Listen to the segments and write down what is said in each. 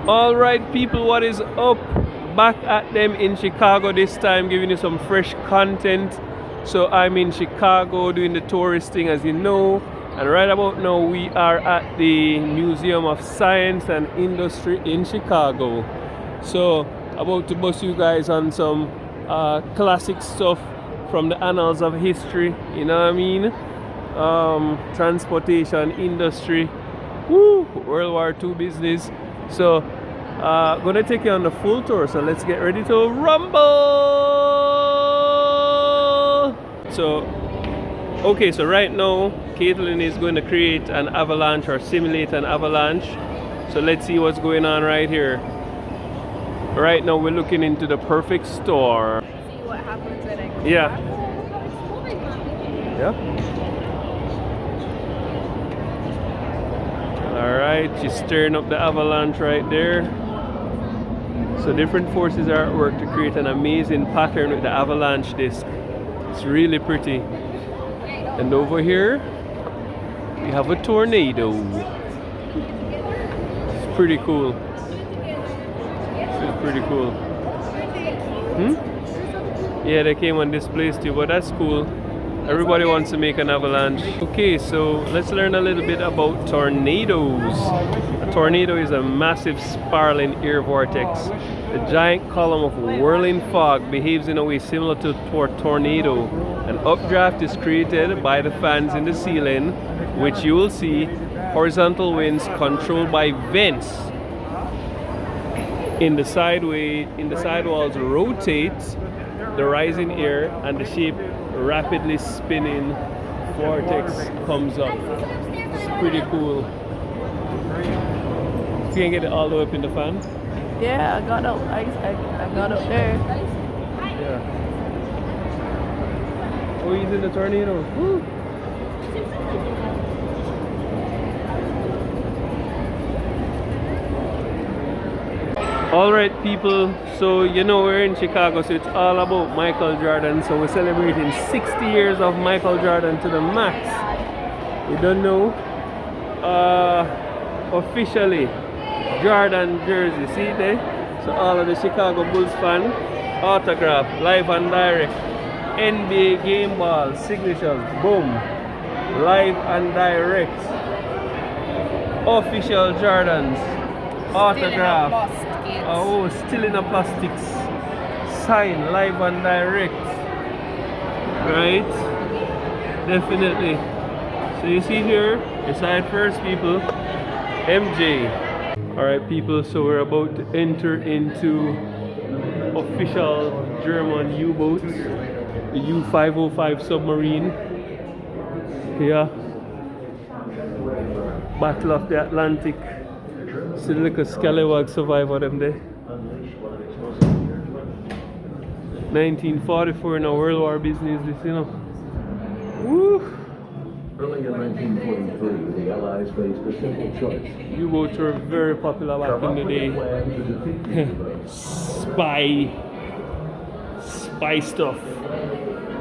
Alright people, what is up? Back at them in Chicago this time, giving you some fresh content. So I'm in Chicago doing the tourist thing, as you know, and right about now we are at the Museum of Science and Industry in Chicago. So about to bust you guys on some classic stuff from the annals of history, you know what I mean? Transportation industry, woo, World War II business. So gonna take you on the full tour, so let's get ready to rumble. So okay, so right now Caitlin is going to create an avalanche or simulate an avalanche. So let's see what's going on right here. Right now we're looking into the perfect store. See what happens when I go Yeah. back. Yeah. Alright, she's stirring up the avalanche right there. So different forces are at work to create an amazing pattern with the avalanche disc. It's really pretty. And over here, we have a tornado. It's pretty cool. It's pretty cool. Yeah, they came on this place too, but that's cool. Everybody wants to make an avalanche. Okay, so let's learn a little bit about tornadoes. A tornado is a massive spiraling air vortex. The giant column of whirling fog behaves in a way similar to a tornado. An updraft is created by the fans in the ceiling, which you will see. Horizontal winds controlled by vents in the sidewalls rotate the rising air, and the shape rapidly spinning vortex comes up. It's pretty cool. You can get it all the way up in the fan. Yeah, I got up. I got up there. Yeah. Oh, he's in the tornado. Woo. Alright people, so you know we're in Chicago, so it's all about Michael Jordan. So we're celebrating 60 years of Michael Jordan to the max. You don't know? Officially, Jordan jersey, see there? So all of the Chicago Bulls fan, autograph, live and direct, NBA game ball, signatures, boom, live and direct, official Jordans, autograph. Oh, still in a plastics. Sign live and direct. Right? Definitely. So you see here, beside first people, MJ. Alright people, so we're about to enter into official German U-boat, the U-505 submarine. Here. Battle of the Atlantic. Still like a scallywag survivor them there. 1944 in a World War business, this, you know. Woo! Early in 1943, the Allies faced a simple choice. U-boats were very popular back in the day. Spy stuff.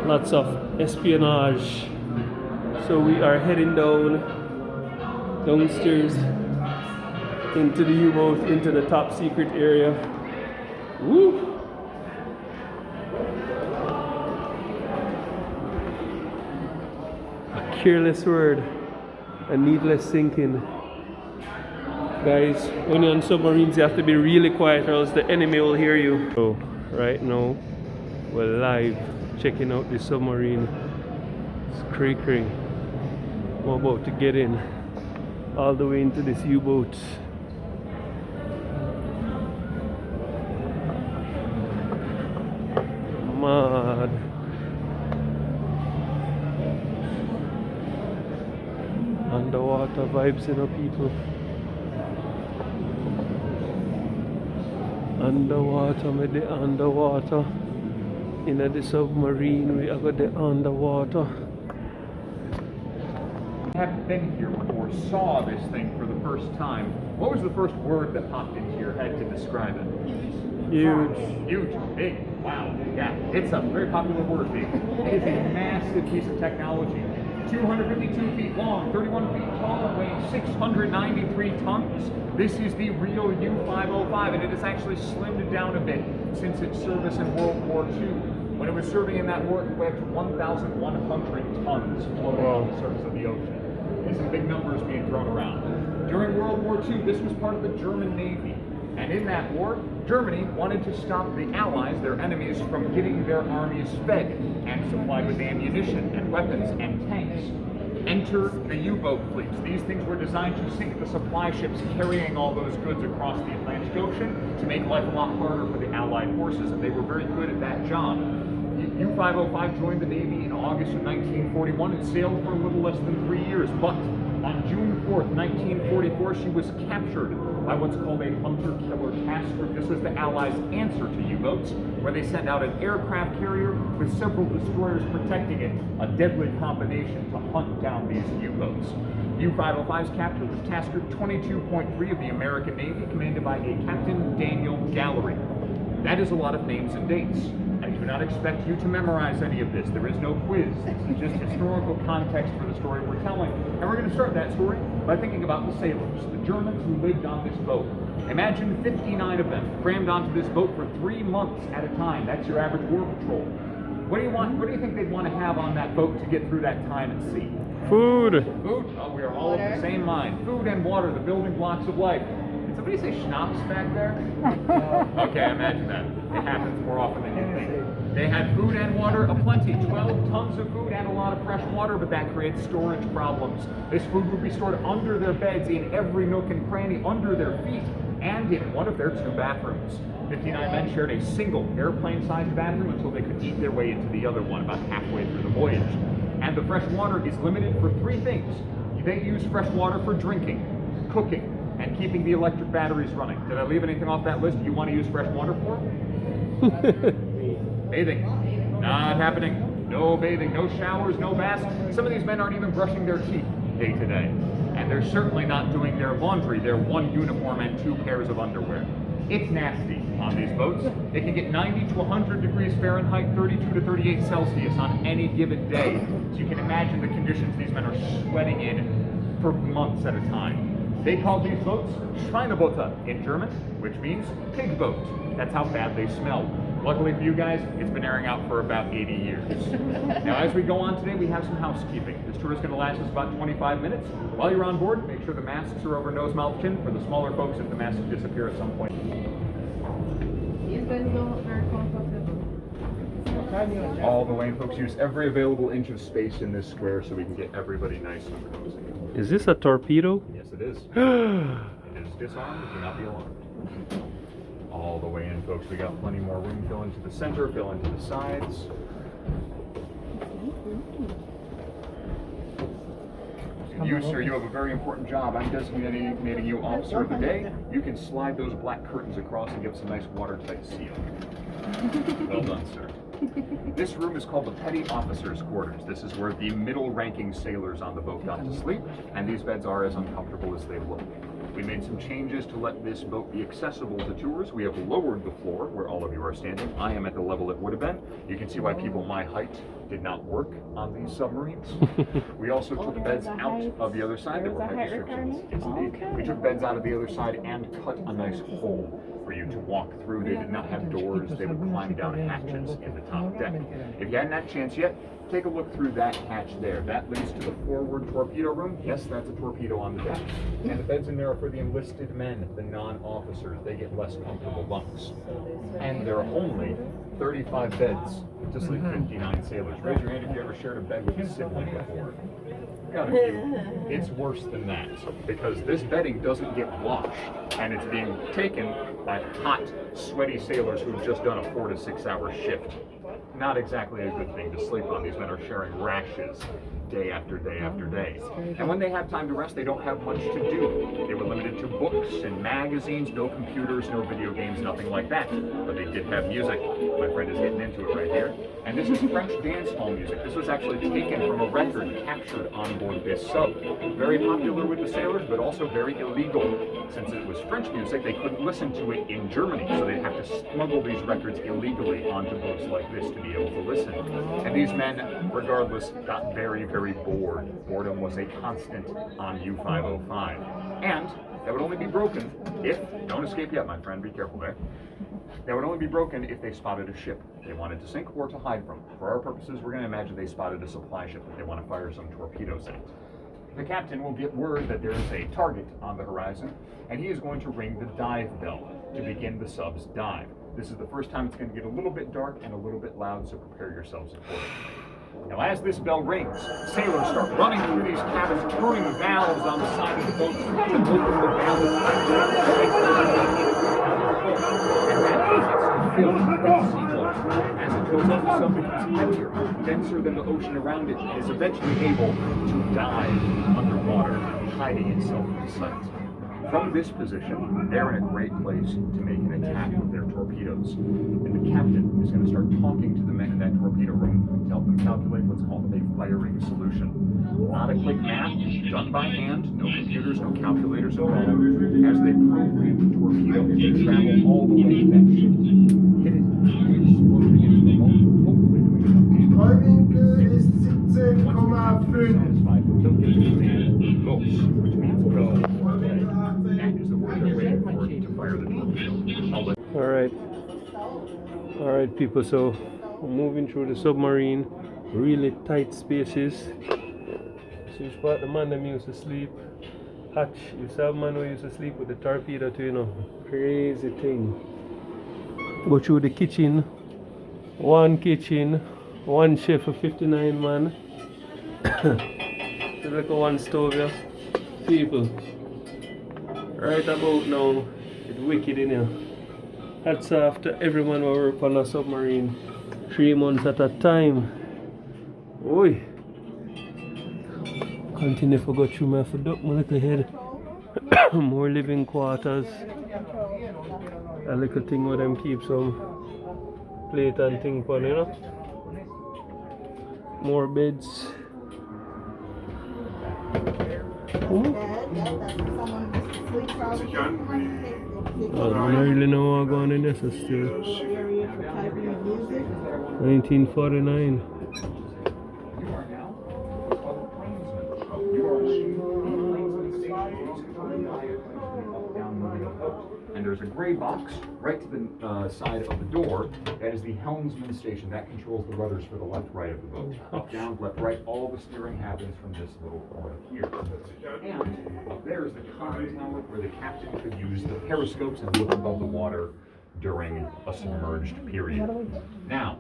Lots of espionage. So we are heading downstairs into the U-boat, into the top secret area. Woo! A careless word, a needless sinking. Guys, when you're on submarines, you have to be really quiet or else the enemy will hear you. So, right now, we're live checking out the submarine. It's cray-cray. We're about to get in all the way into this U-boat. Mad. Underwater vibes, you know, people. Underwater, with the underwater. In the submarine, we have got the underwater. Haven't been here before, saw this thing for the first time. What was the first word that popped into your head to describe it? Huge. Huge, big, wow, yeah. It's a very popular word, big. It is a massive piece of technology. 252 feet long, 31 feet tall, weighing 693 tons. This is the real U-505, and it has actually slimmed down a bit since its service in World War II. When it was serving in that war, it weighed 1,100 tons floating on the surface of the ocean. These are big numbers being thrown around. During World War II, this was part of the German Navy. And in that war, Germany wanted to stop the Allies, their enemies, from getting their armies fed and supplied with ammunition and weapons and tanks. Enter the U-boat fleets. These things were designed to sink the supply ships carrying all those goods across the Atlantic Ocean to make life a lot harder for the Allied forces, and they were very good at that job. U-505 joined the Navy in August of 1941 and sailed for a little less than 3 years, but on June 4th, 1944, she was captured by what's called a hunter-killer task group. This was the Allies' answer to U-boats, where they sent out an aircraft carrier with several destroyers protecting it, a deadly combination to hunt down these U-boats. U-505's capture was Task Group 22.3 of the American Navy, commanded by a Captain Daniel Gallery. That is a lot of names and dates. I do not expect you to memorize any of this. There is no quiz. This is just historical context for the story we're telling. And we're going to start that story by thinking about the sailors, the Germans who lived on this boat. Imagine 59 of them crammed onto this boat for 3 months at a time. That's your average war patrol. What do you think they'd want to have on that boat to get through that time at sea? Food. Food? Oh, we are all of the same mind. Food and water, the building blocks of life. Did somebody say schnapps back there? Okay, imagine that. It happens more often than you think. They had food and water aplenty, 12 tons of food and a lot of fresh water, but that creates storage problems. This food would be stored under their beds, in every nook and cranny, under their feet, and in one of their 2 bathrooms. 59 men shared a single airplane-sized bathroom until they could eat their way into the other one about halfway through the voyage. And the fresh water is limited for 3 things. They use fresh water for drinking, cooking, and keeping the electric batteries running. Did I leave anything off that list you want to use fresh water for? Bathing. Not happening. No bathing, no showers, no baths. Some of these men aren't even brushing their teeth day to day. And they're certainly not doing their laundry, their 1 uniform and 2 pairs of underwear. It's nasty on these boats. It can get 90 to 100 degrees Fahrenheit, 32 to 38 Celsius on any given day. So you can imagine the conditions these men are sweating in for months at a time. They call these boats Schweineboote in German, which means pig boat. That's how bad they smell. Luckily for you guys, it's been airing out for about 80 years. Now, as we go on today, we have some housekeeping. This tour is going to last us about 25 minutes. While you're on board, make sure the masks are over nose, mouth, chin. For the smaller folks, if the masks disappear at some point. These guys look very comfortable. All the way, folks, use every available inch of space in this square so we can get everybody nice and cozy. Is this a torpedo? Yes, it is. It is disarmed. Do not be alarmed. All the way in, folks. We got plenty more room. Fill into the center, fill into the sides. You, sir, you have a very important job. I'm designating you officer of the day. You can slide those black curtains across and give us a nice watertight seal. Well done, sir. This room is called the Petty Officers' Quarters. This is where the middle-ranking sailors on the boat got to sleep, and these beds are as uncomfortable as they look. We made some changes to let this boat be accessible to tours. We have lowered the floor where all of you are standing. I am at the level it would have been. You can see why people my height did not work on these submarines. We also took beds out of the other side. There were height restrictions. Yes, indeed. We took beds out of the other side and cut a nice hole for you to walk through. They did not have doors. They would climb down hatches in the top deck. If you hadn't had a chance yet, take a look through that hatch there. That leads to the forward torpedo room. Yes, that's a torpedo on the deck. And the beds in there are for the enlisted men, the non-officers. They get less comfortable bunks. And there are only 35 beds to sleep 59 sailors. Raise your hand if you ever shared a bed with a sibling before. Got a few. It's worse than that, because this bedding doesn't get washed, and it's being taken by hot, sweaty sailors who've just done a 4 to 6 hour shift. Not exactly a good thing to sleep on. These men are sharing rashes day after day after day. And when they have time to rest, they don't have much to do. They were limited to books and magazines, no computers, no video games, nothing like that. But they did have music. My friend is getting into it right here. And this is French dance hall music. This was actually taken from a record captured on board this sub. Very popular with the sailors, but also very illegal. Since it was French music, they couldn't listen to it in Germany, so they'd have to smuggle these records illegally onto boats like this to be able to listen. And these men, regardless, got very very bored. Boredom was a constant on U-505. And that would only be broken if, don't escape yet, my friend, be careful there. That would only be broken if they spotted a ship they wanted to sink or to hide from. For our purposes, we're going to imagine they spotted a supply ship that they want to fire some torpedoes at. The captain will get word that there is a target on the horizon, and he is going to ring the dive bell to begin the sub's dive. This is the first time it's going to get a little bit dark and a little bit loud, so prepare yourselves accordingly. Now, as this bell rings, sailors start running through these cabins, turning the valves on the side of the boat to open the valves. And that gets filled with seawater. As it goes up, the sub becomes heavier, denser than the ocean around it, and is eventually able to dive underwater, hiding itself from sight. From this position, they're in a great place to make an attack with their torpedoes. And the captain is going to start talking to the men in that torpedo room to help them calculate what's called a firing solution. Not a quick math, done by hand, no computers, no calculators at all. As they program the torpedo, they travel all the way to that ship, hit it, explode against the hull, hopefully doing enough damage. Satisfied, they'll get the command, los, which means go. That is the word they're waiting for to fire the torpedo. All right, people. So we're moving through the submarine, really tight spaces. So you spot the man that used to sleep. Hatch, you saw a man who used to sleep with the torpedo too, you know. Crazy thing. Go through the kitchen, one chef for 59 man. There's like a one stove here. People. Right about now, it's wicked in here. Hats off to everyone who work on a submarine 3 months at a time. Oi! Continue to go through my duck my little head. More living quarters. A little thing where them keep some plate and thing for, you know. More beds. I don't really know what's going on in this still. 1949. And there's a gray box right to the side of the door. That is the helmsman station. That controls the rudders for the left, right of the boat. Up, down, left, right. All the steering happens from this little corner here. And up there is the conn tower where the captain could use the periscopes and look above the water during a submerged period. Now,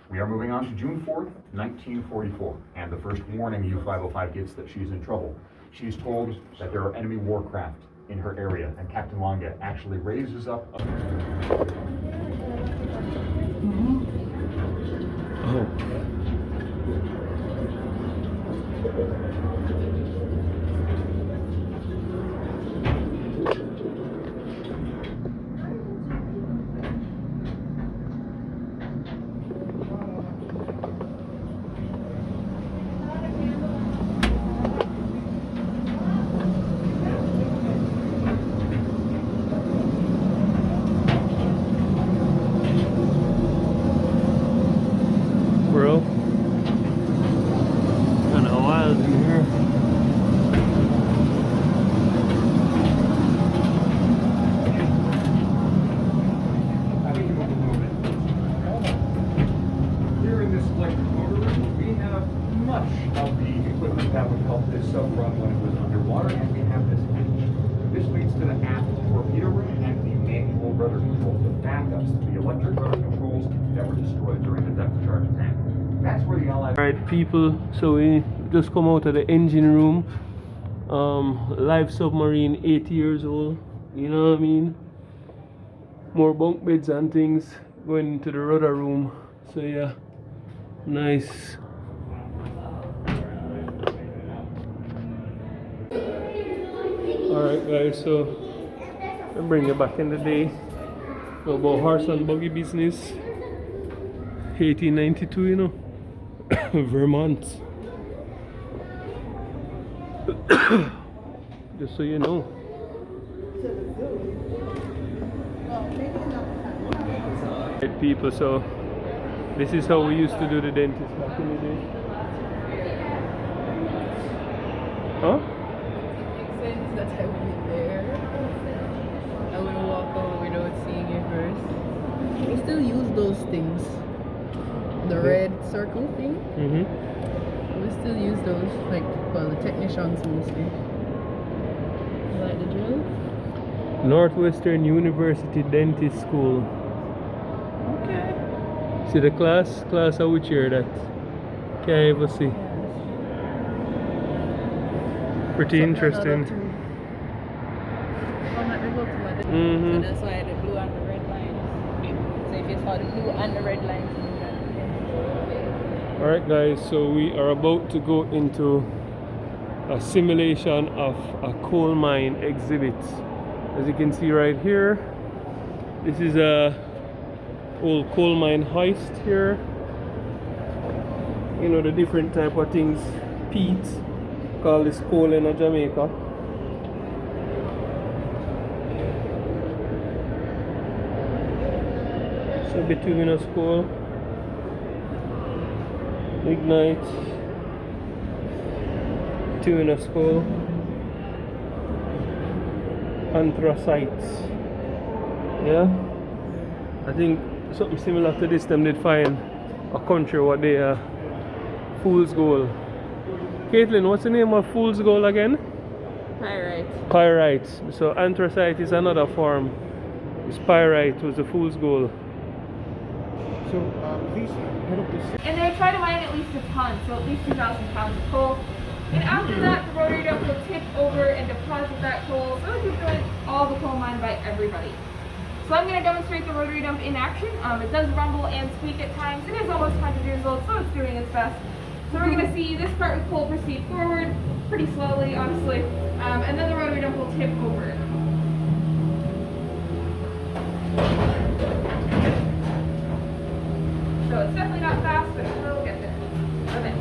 we are moving on to June 4th, 1944, and the first warning U-505 gets that she's in trouble. She's told that there are enemy warcraft in her area, and Captain Longa actually raises up a... Bro, kind of wild in here. Here in this electric motor room, we have much of the equipment that would help this sub run when it was underwater, and we have this hatch. This leads to the aft torpedo room and the manual rudder controls, the backups to the electric rudder controls that were destroyed during the depth charge attack. That's where the Allied... Alright people, so we just come out of the engine room. Live submarine, 80 years old, you know what I mean? More bunk beds and things, going into the rudder room. So yeah, nice. Alright guys, so I bring you back in the day. So about horse and buggy business. 1892, you know. Vermont. Just so you know. Right, people, so this is how we used to do the dentist back in the day. Huh? It makes sense that I would be there. I would walk out without seeing it first. We still use those things. The red circle thing. Mm-hmm. We still use those, like, well, the technicians mostly. You like the drill? Northwestern University Dentist School. Okay. See the class? Class of which year that? Can't even see. Pretty interesting. Mm-hmm. So that's why the blue and the red lines. So if you saw the blue and the red lines, Alright guys, so we are about to go into a simulation of a coal mine exhibit. As you can see right here, this is a old coal mine heist here. You know, the different type of things, peat, call this coal in Jamaica. So bituminous coal, ignite, bituminous coal, anthracite. Yeah, I think something similar to this them did find a country what they fool's gold. Caitlin, what's the name of fool's gold again? Pyrite. Pyrite. So anthracite is another form. It's pyrite was the fool's gold. So please head up this. And they try to mine at least a ton, so at least 2,000 pounds of coal. And after that, the rotary dump will tip over and deposit that coal, so it's doing all the coal mined by everybody. So I'm going to demonstrate the rotary dump in action. It does rumble and squeak at times. It is almost 100 years old, so it's doing its best. So we're going to see this part with coal proceed forward, pretty slowly, honestly, and then the rotary dump will tip over. So it's definitely not fast, but it will get there. Okay.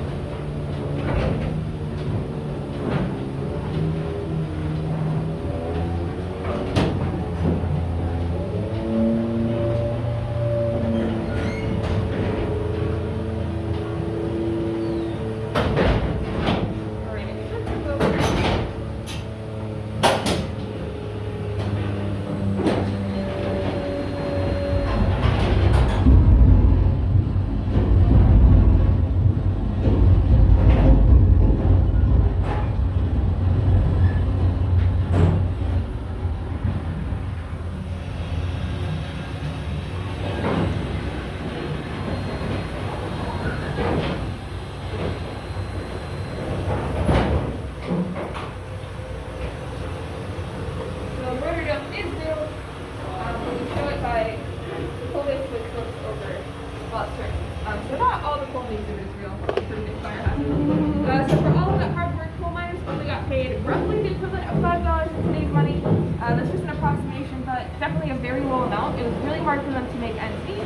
So not all the coal needs of Israel. Pretty big fire hazard. So for all of that hard work, coal miners only got paid roughly the equivalent of $5 in today's money. That's just an approximation, but definitely a very low amount. It was really hard for them to make ends meet.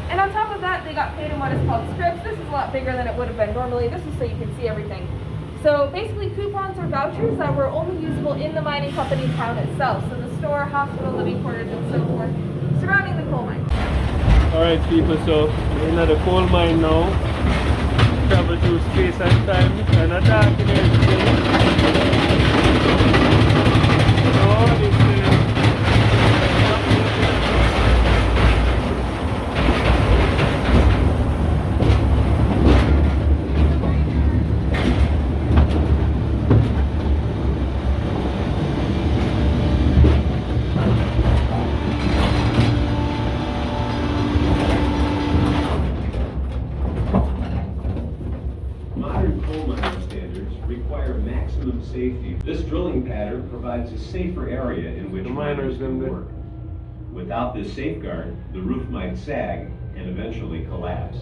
And on top of that, they got paid in what is called scripts. This is a lot bigger than it would have been normally. This is so you can see everything. So basically coupons or vouchers that were only usable in the mining company town itself. So the store, hospital, living quarters, and so forth, surrounding the coal mine. Alright people, so we're in the coal mine now. Travel through space and time and a dark in everything. So this Modern coal mining standards require maximum safety. This drilling pattern provides a safer area in which The miners miners can can work. Without this safeguard, the roof might sag and eventually collapse.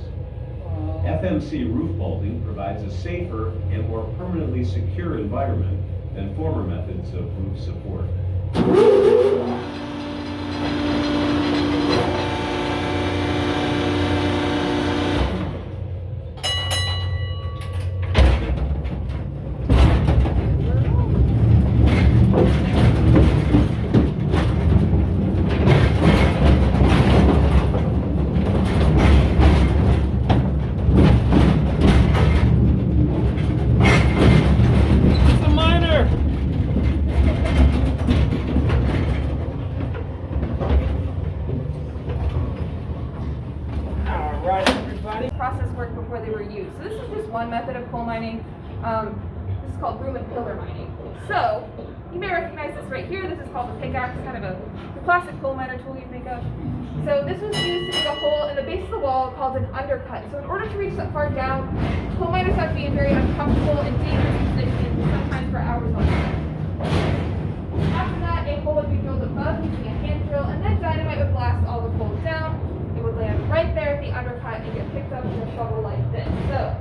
FMC roof bolting provides a safer and more permanently secure environment than former methods of roof support. It's a mine. process worked before they were used. So this is just one method of coal mining. This is called broom and pillar mining. So you may recognize this right here. This is called a pickaxe, kind of the classic coal miner tool you think of. So this was used to dig a hole in the base of the wall called an undercut. So in order to reach that far down, coal miners have to be in very uncomfortable and dangerous positions, sometimes for hours on end. After that, a hole would be drilled above using a hand drill, and then dynamite would blast all the coal down. It would land right there at the undercut and get picked up with a shovel like this. So,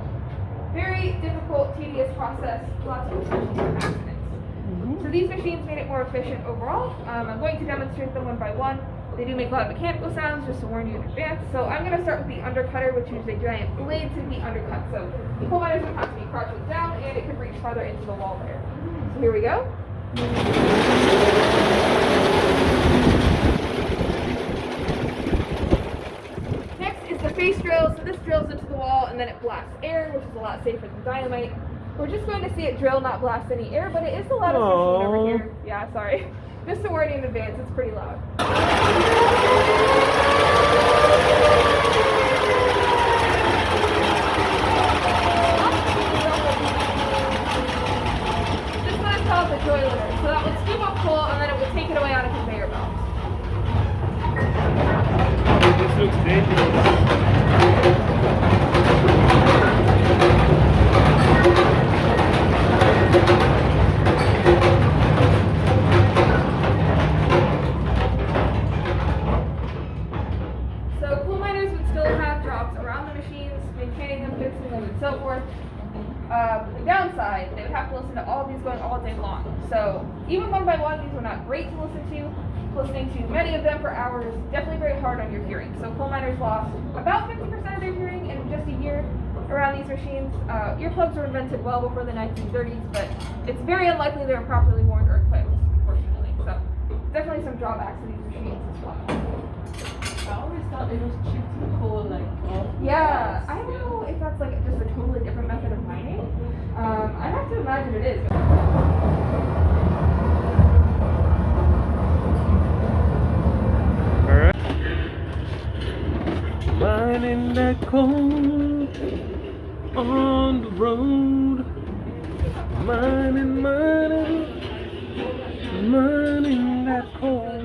very difficult, tedious process, lots of potential for accidents. So these machines made it more efficient overall. I'm going to demonstrate them one by one. They do make a lot of mechanical sounds, just to warn you in advance. So I'm going to start with the undercutter, which uses a giant blade to be undercut. So the coal miners would have to be crouching down, and it could reach farther into the wall there. So here we go. Next is the face drill. So this drills into the wall, and then it blasts air, which is a lot safer than dynamite. We're just going to see it drill, not blast any air, but it is the loudest machine over here. Yeah, sorry. Just to warn you in advance, it's pretty loud. This one is called the joiler. So that would scoop up coal and then it would take it away on a conveyor belt. This looks dangerous. So coal miners would still have jobs around the machines, maintaining them, fixing them, and so forth. The downside, they would have to listen to all of these going all day long. So even one by one, these were not great to listen to. Listening to many of them for hours, definitely very hard on your hearing. So coal miners lost about 50% of their hearing in just a year around these machines. Earplugs were invented well before the 1930s, but it's very unlikely they were properly worn or equipped, unfortunately. So definitely some drawbacks to these machines as well. I always thought they just chipped the coal like off. Yeah, I don't know if that's like just a totally different method of mining. I have to imagine it is. Alright. Mining that coal on the road. Mining that coal.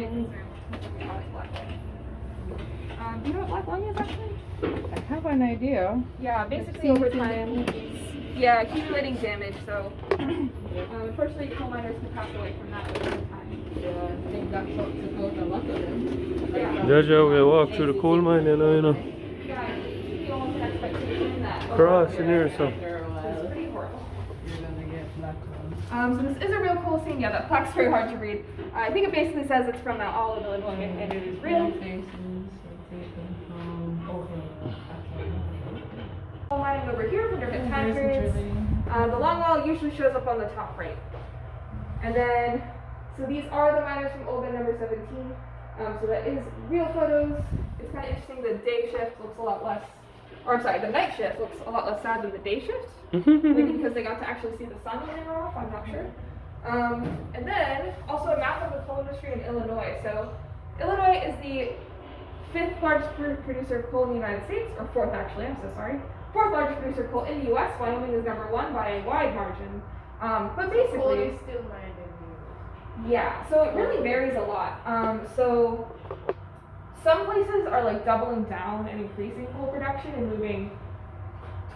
Do you know what black lung is actually? I have an idea. Yeah, basically over time, yeah, accumulating damage. So, unfortunately, coal miners can pass away from that over time. Yeah, I think that's what to go to a lot of them. Yeah. Jaja, we walk through the coal mine, you know. Yeah, it should be almost an expectation that. Cross in here, so. After a while, It's pretty horrible. you're gonna get black ones. So this is a real coal seam. Yeah, that plaque's very hard to read. I think it basically says it's from Mount Olive, Illinois, and it is real. Coal mining over here for different time periods. The long wall usually shows up on the top right. And then, so these are the miners from Old Bend number 17. So that is real photos. It's kind of interesting. The day shift looks a lot less, or I'm sorry, the night shift looks a lot less sad than the day shift. Maybe because they got to actually see the sun when they were off, I'm not sure. And then, also a map of the coal industry in Illinois. So, Illinois is the 5th largest producer of coal in the United States, or 4th actually, I'm so sorry. 4th largest producer of coal in the US. Wyoming is number 1 by a wide margin. But basically, Coal is still mined in here. yeah, so it really varies a lot. So some places are like doubling down and increasing coal production and moving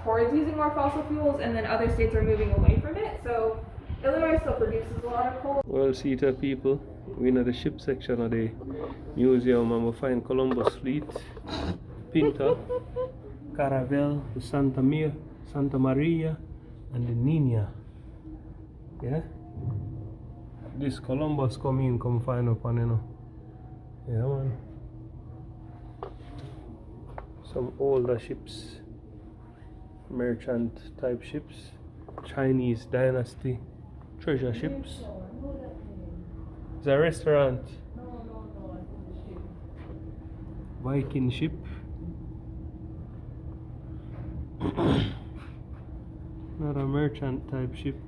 towards using more fossil fuels, and then other states are moving away from it. So Illinois still produces a lot of coal. Well, see to people, we're in the ship section of the museum and we find Columbus fleet, Pinta, Caravel, the Santa Maria, and the Nina. Yeah? This Columbus come find up on, you know. Yeah, man. Some older ships, merchant type ships, Chinese dynasty treasure ships. It's a restaurant. Viking ship. Not a merchant type ship.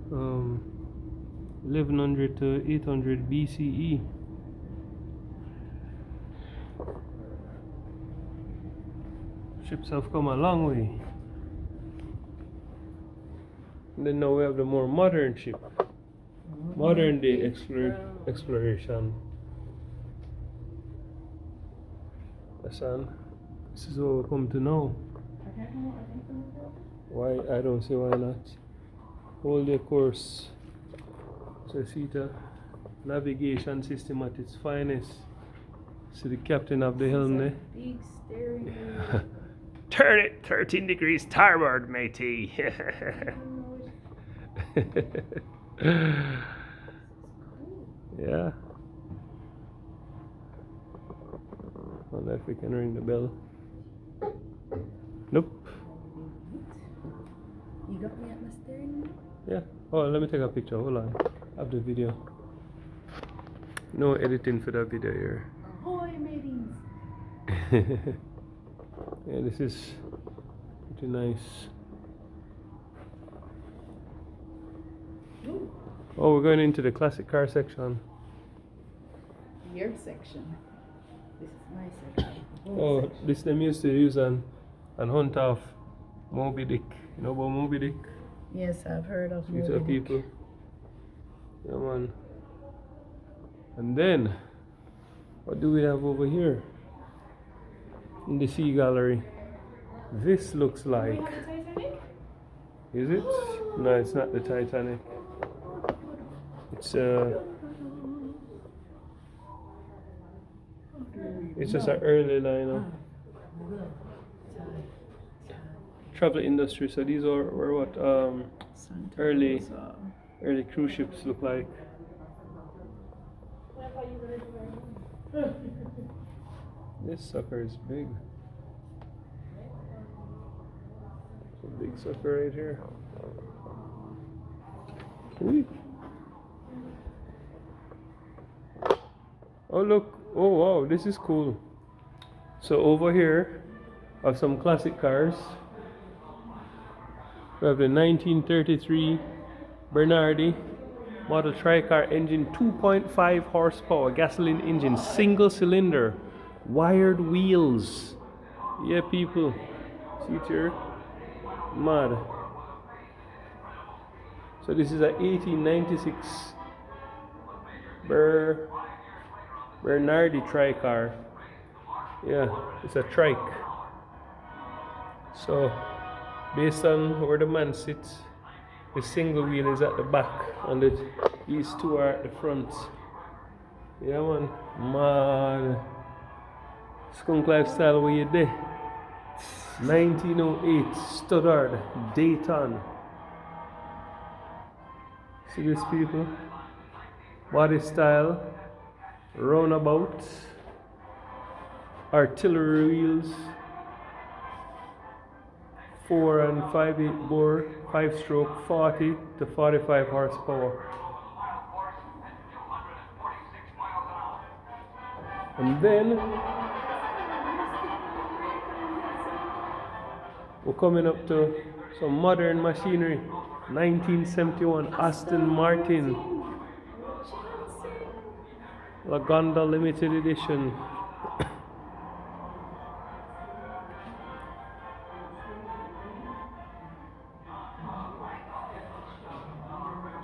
1100 to 800 BCE. Ships have come a long way. And then now we have the more modern ship. Modern day exploration. Listen, this is what we come to know. Why? I don't see why not. Hold your course. So see the navigation system at its finest. See the captain of the helm there. Big steering wheel. Turn it 13 degrees starboard, matey. Yeah. I wonder if we can ring the bell. Nope. You got me at my steering wheel? Yeah. Oh, let me take a picture. Hold on. I have the video. No editing for that video here. Ahoy, mateys! Yeah, this is pretty nice. Ooh, Oh, we're going into the classic car section. your section. This is my section. Oh, Section. this them used to use and hunt off Moby Dick. You know about Moby Dick? Yes, I've heard of These are Moby Dick. people. Yeah, man. And then, what do we have over here? In the sea gallery. This looks like. We have the Titanic? Is it? No, it's not the Titanic. It's just an early liner. Travel industry. So these were what Santa early Rosa. early cruise ships look like. This sucker is big. It's a big sucker right here. Whee. Oh look, oh wow, this is cool. So over here are some classic cars. We have the 1933 Bernardi model tri-car engine, 2.5 horsepower gasoline engine, single cylinder, wired wheels. Yeah, people, see it here? Mad. So this is a 1896 Bernardi tri-car. Yeah, it's a trike. So based on where the man sits, the single wheel is at the back and these two are at the front. Yeah, man. Man. Skunk lifestyle where you there. 1908 Studdard Dayton. See this, people? Body style, roundabout, artillery wheels, 4 and 5/8 bore, 5-stroke, 40 to 45 horsepower. And then we're coming up to some modern machinery. 1971 Aston Martin Lagonda limited edition.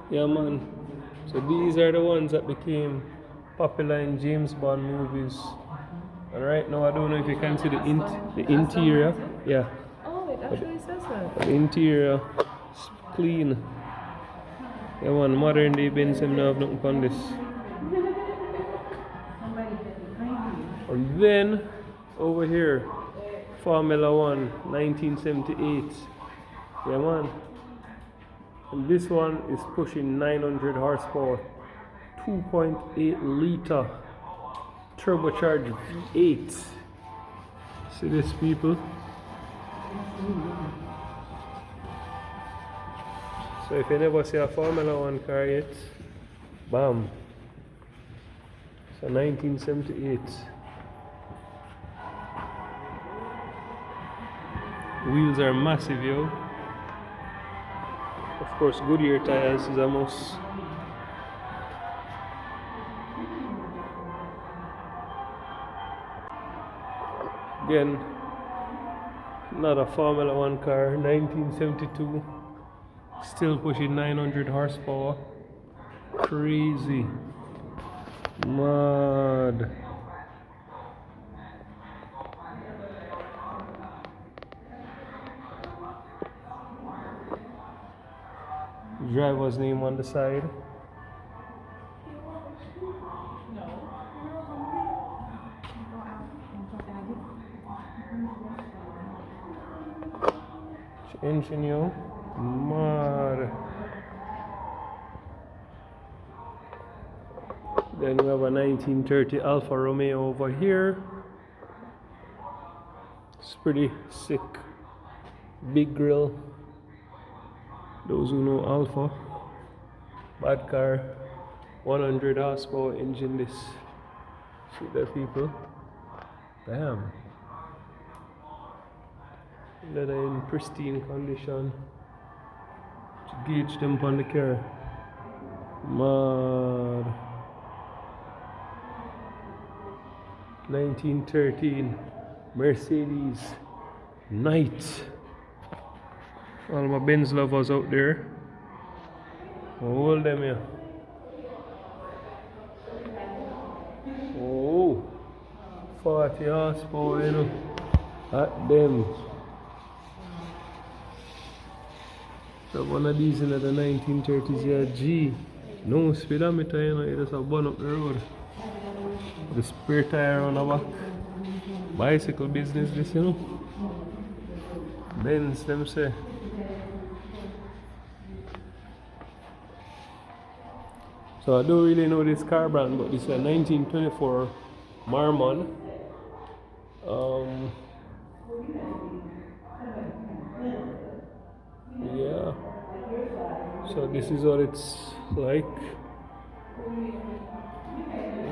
Yeah, man. So these are the ones that became popular in James Bond movies. And right now, I don't know if you can see the interior. Yeah, Oh, it actually says that. the interior is clean. Yeah, man. Modern day Benz them now have nothing on this. And then over here, Formula One, 1978. Yeah, man. And this one is pushing 900 horsepower, 2.8 liter turbocharged V8. See this, people? So if you never see a Formula One car yet, bam. So 1978. Wheels are massive, yo. Of course, Goodyear tires is a must. Again, Another Formula One car, 1972. Still pushing 900 horsepower. Crazy. Mad. Driver's name on the side. Engine, yo. Mad. Then we have a 1930 Alfa Romeo over here. It's pretty sick. Big grill. Those who know Alfa. Bad car. 100 horsepower engine this. See that, people? Damn. That are in pristine condition. To gauge them on the car. Mad. 1913 Mercedes Knight. All my Benz lovers out there, hold them here. Oh, 40 horsepower, you know, at them. So one of these in the 1930s, yeah, G. No speedometer, you know, you just have burn up the road. The spare tire on the back. Bicycle business, this, you know. Benz, them say. So I don't really know this car brand, but this is a 1924 Marmon. Yeah. So this is what it's like.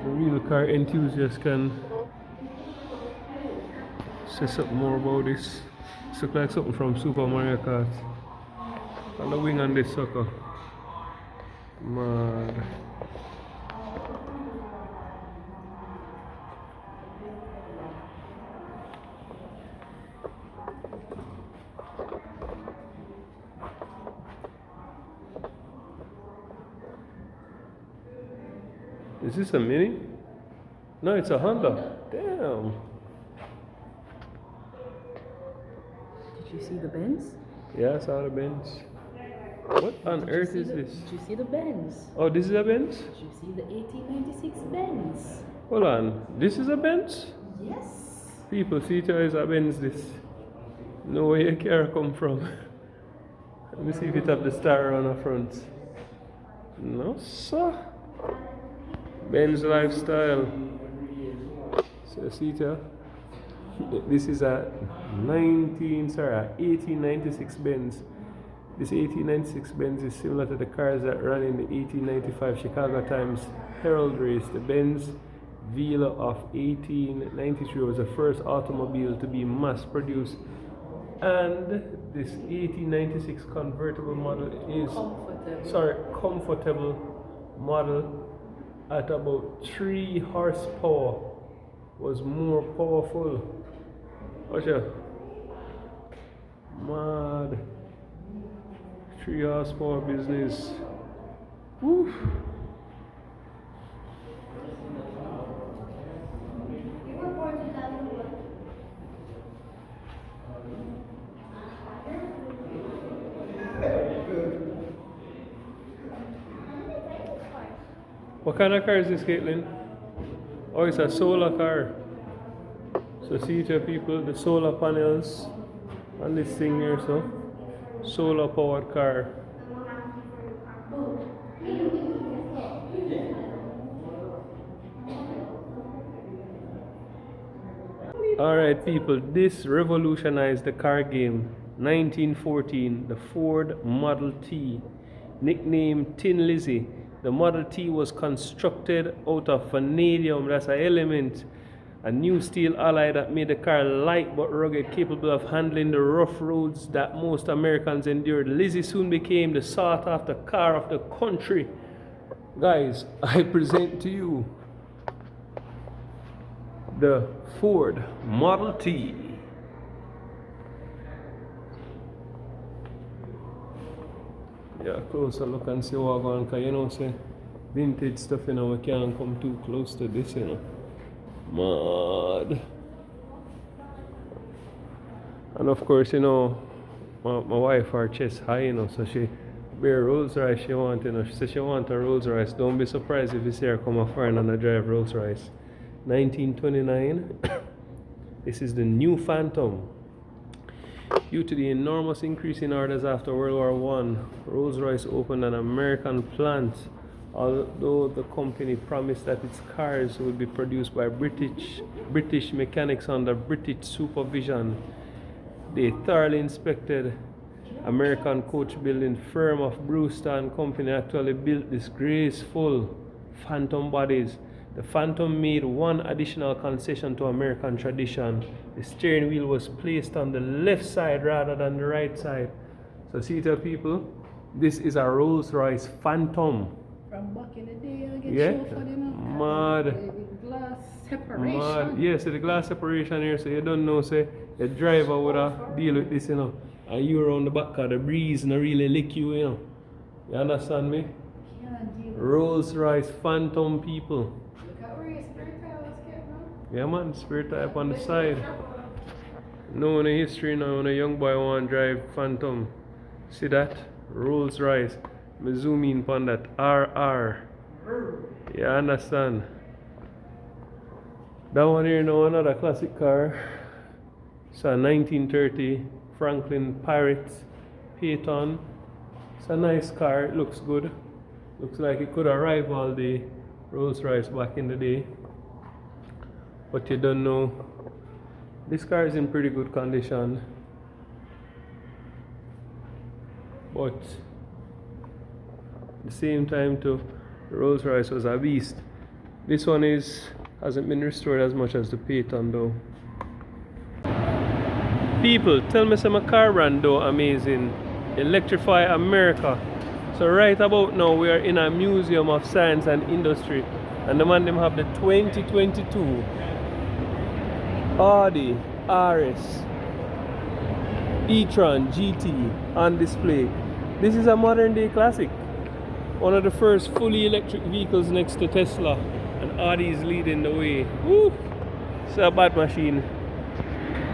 The real car enthusiast can say something more about this. This looks like something from Super Mario Kart. On the wing on this sucker. Mad. Is this a Mini? No, it's a Honda. Damn. Did you see the Benz? Yeah, I saw the Benz. What on earth is this? Did you see the Benz? Oh, this is a Benz? Did you see the 1896 Benz? Hold on. This is a Benz? Yes. People, see it is a Benz this. No where your car come from. Let me see if it have the star on the front. No, sir. Benz lifestyle. So see it. This is a 1896 Benz. This 1896 Benz is similar to the cars that ran in the 1895 Chicago Times Herald race. The Benz Vila of 1893 was the first automobile to be mass produced, and this 1896 convertible model is comfortable model at about 3 horsepower was more powerful. Watch out. Mad. 3 horsepower business. Woo. What kind of car is this, Caitlin? Oh, it's a solar car. So see to people, the solar panels on this thing here, so solar powered car. Alright people, this revolutionized the car game. 1914, the Ford Model T, nicknamed Tin Lizzie. The Model T was constructed out of vanadium, that's an element, a new steel alloy that made the car light but rugged, capable of handling the rough roads that most Americans endured. Lizzie soon became the sought-after car of the country. Guys, I present to you the Ford Model T. Yeah, closer look and see what going on, because you know, say vintage stuff, you know, we can't come too close to this, you know. Mad. And of course, you know, my wife, her chest high, you know, so she bear Rolls Royce she want, you know. She said she want a Rolls Royce. Don't be surprised if you see her come a foreign and a drive Rolls Royce. 1929. This is the new Phantom. Due to the enormous increase in orders after World War I, Rolls-Royce opened an American plant. Although the company promised that its cars would be produced by British mechanics under British supervision, they thoroughly inspected American coach building firm of Brewster and Company actually built this graceful Phantom bodies. The Phantom made one additional concession to American tradition. The steering wheel was placed on the left side rather than the right side. So see, tell people, this is a Rolls-Royce Phantom. From back in the day, I get Yeah? chauffeured, you know. Mad. The glass separation. Mad. Yeah, so the glass separation here, so you don't know, say, the driver would have deal with this, you know. And you around the back of the breeze and really lick you, you know. You understand me? Can't deal with Rolls-Royce Phantom people. Look at where your spirit tire was kept, man. Yeah man, spare type on the side. No in the history now when a young boy want to drive Phantom. See that? Rolls Royce. Me zoom in upon that. RR. You understand? That one here now another classic car. It's a 1930 Franklin Pirate Phaeton. It's a nice car, it looks good. Looks like it could have rivaled the Rolls Royce back in the day. But you don't know, this car is in pretty good condition, but at the same time too, Rolls Royce was a beast. This one hasn't been restored as much as the Phaeton though. People, tell me some car brand though amazing. Electrify America. So right about now we are in a museum of science and industry, and the man them have the 2022 Audi RS e-tron GT on display. This is a modern day classic. One of the first fully electric vehicles next to Tesla, and Audi is leading the way. Woo! It's a bad machine.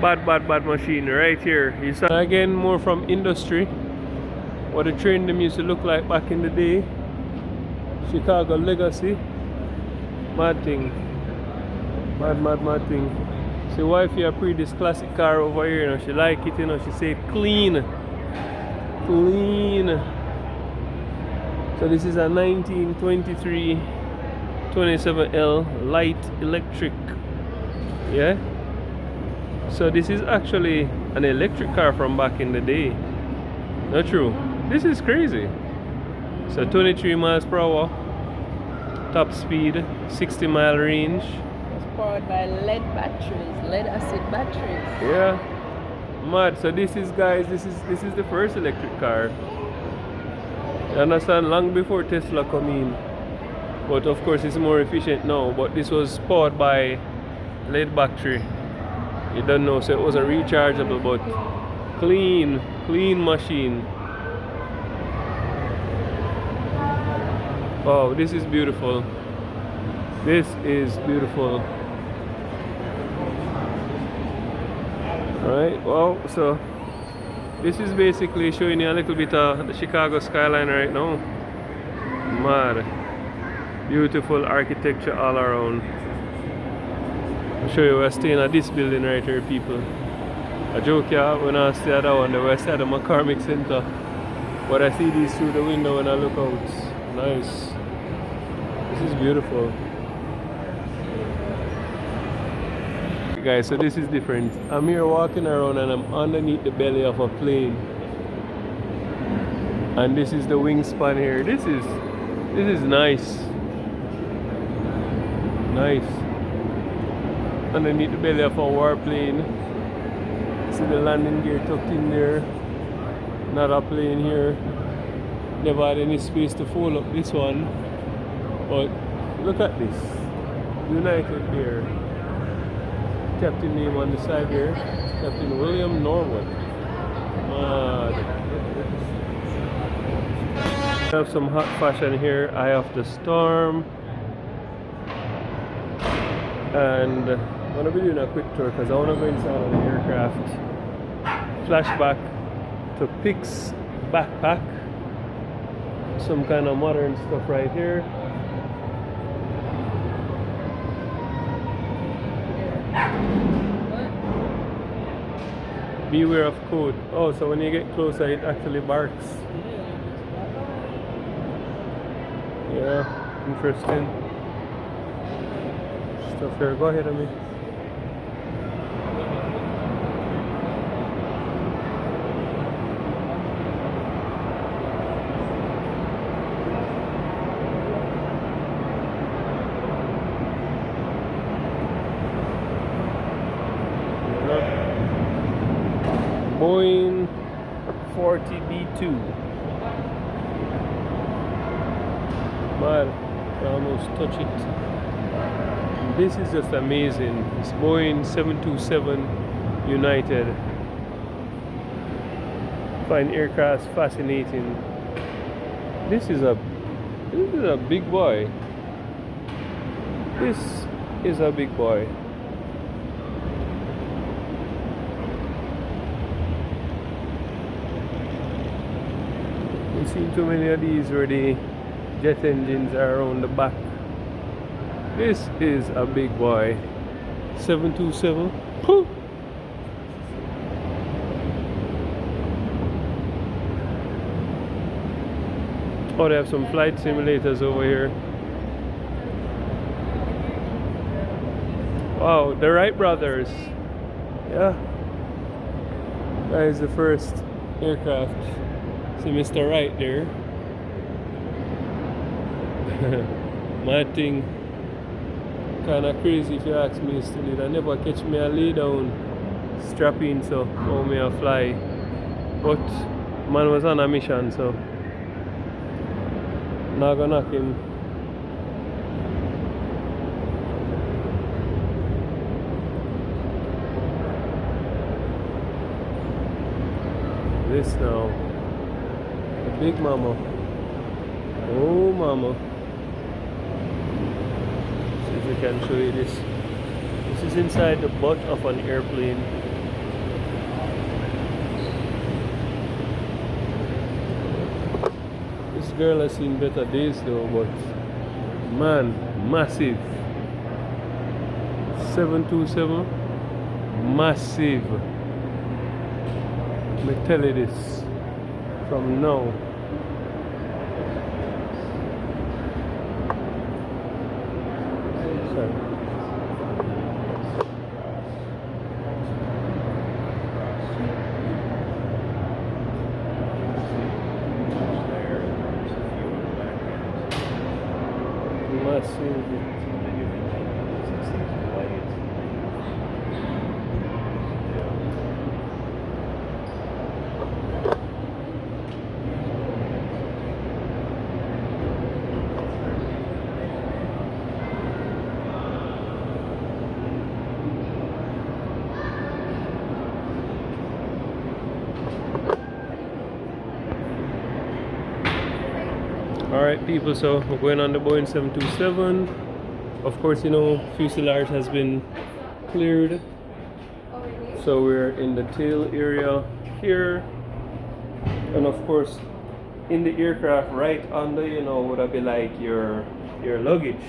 Bad machine right here. You saw again more from industry. What the train them used to look like back in the day. Chicago legacy. Mad thing. Mad thing. See, wifey approve this classic car over here, you know, she like it, you know, she say clean. So this is a 1923 27L light electric. Yeah? So this is actually an electric car from back in the day. Not true. This is crazy. So 23 miles per hour. Top speed, 60-mile range. Powered by lead batteries, lead acid batteries. Yeah, mad. So this is, guys, this is the first electric car. You understand? Long before Tesla come in, but of course it's more efficient now. But this was powered by lead battery. You don't know, so it wasn't rechargeable, but clean machine. Wow, this is beautiful. This is beautiful. Right, well, so this is basically showing you a little bit of the Chicago skyline right now. Mad. Beautiful architecture all around. I'll show you we're staying at this building right here, people. I joke yeah, when I stay at that one, the west side of McCormick Center. But I see these through the window when I look out. Nice. This is beautiful. Guys, so this is different. I'm here walking around and I'm underneath the belly of a plane, and this is the wingspan here. This is nice. Underneath the belly of a warplane. See the landing gear tucked in there. Not a plane here. Never had any space to fold up this one, but look at this. United here. Captain name on the side here, Captain William Norwood. We have some hot fashion here, Eye of the Storm. And I'm going to be doing a quick tour because I want to go inside of the aircraft. Flashback to Pix backpack. Some kind of modern stuff right here. Beware of code. Oh, so when you get closer, it actually barks. Yeah, interesting stuff here. Go ahead, Amy. Boeing 40B2. Man, I almost touch it. This is just amazing. It's Boeing 727 United. Find aircraft fascinating. This is a big boy. This is a big boy. We've seen too many of these where the jet engines are around the back. This is a big boy. 727. Whew. Oh, they have some flight simulators over here. Wow, the Wright brothers. Yeah. That is the first aircraft. See Mr. Wright there. My thing kinda crazy if you ask me still. I never catch me a lay down strap in so how me a fly. But man was on a mission so not gonna knock him. This now. Big mama. Oh mama. See if we can show you this. This is inside the butt of an airplane. This girl has seen better days though, but man, massive. 727 massive. Let me tell you this from now. Alright people, so we're going on the Boeing 727. Of course, you know, fuselage has been cleared. So we're in the tail area here. And of course, in the aircraft right under, you know, would be like your luggage.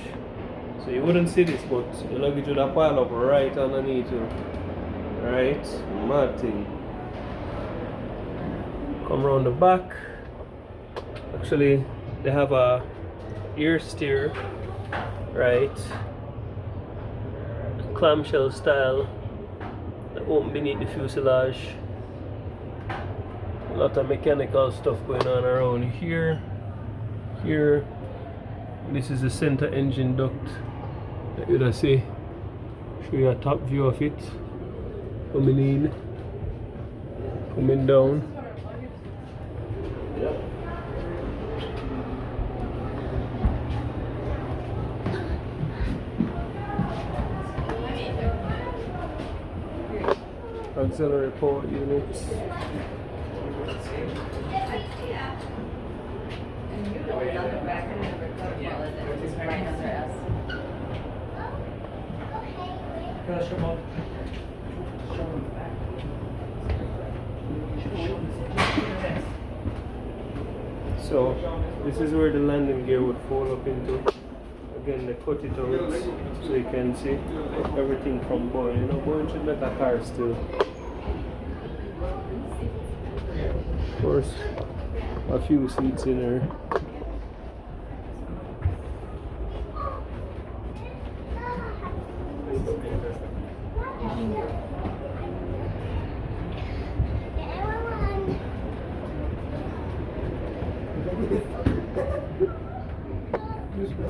So you wouldn't see this, but your luggage would have piled up right underneath you. Right? Mad thing. Come around the back. Actually, they have a ear steer, right? Clamshell style that open beneath the fuselage. A lot of mechanical stuff going on around here. Here, this is the center engine duct that you'd see. Show you a top view of it. Coming in, coming down. Auxiliary port units. So this is where the landing gear would fall up into. Again, they cut it out so you can see everything from Boeing. You know, Boeing should make a car still. Of course, a few seats in there.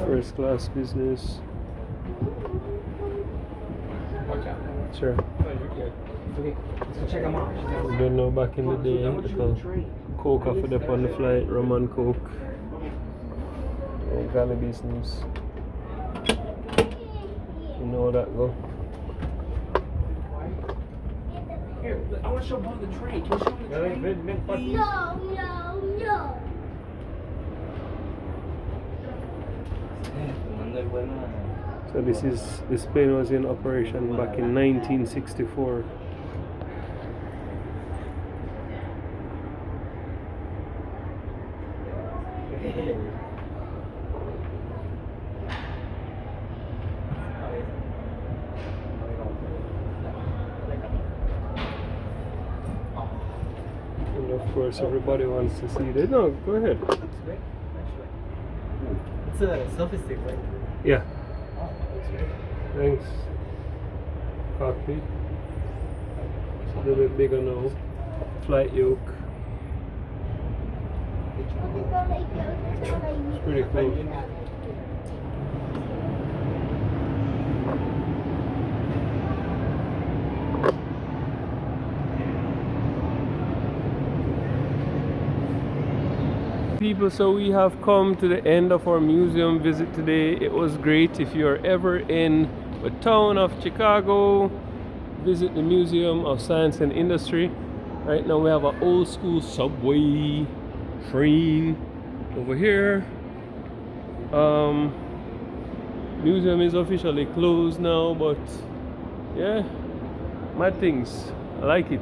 First class business. Sure. Okay, let's check them out. I don't know, back in the day, Coke offered up on the flight, rum and Coke. Oh, galley business. You know how that go. Here, I want to show Bob the tray. Can you show him the tray? No. So this plane was in operation back in 1964. And of course everybody wants to see it. No, go ahead. It's a selfie stick, right? Yeah. Thanks. Cockpit. It's a little bit bigger now. Flight yoke. It's pretty cool. People, so we have come to the end of our museum visit today. It was great. If you're ever in the town of Chicago, visit the Museum of Science and Industry. Right now we have an old school subway train over here. Museum is officially closed now, but yeah, mad things. I like it.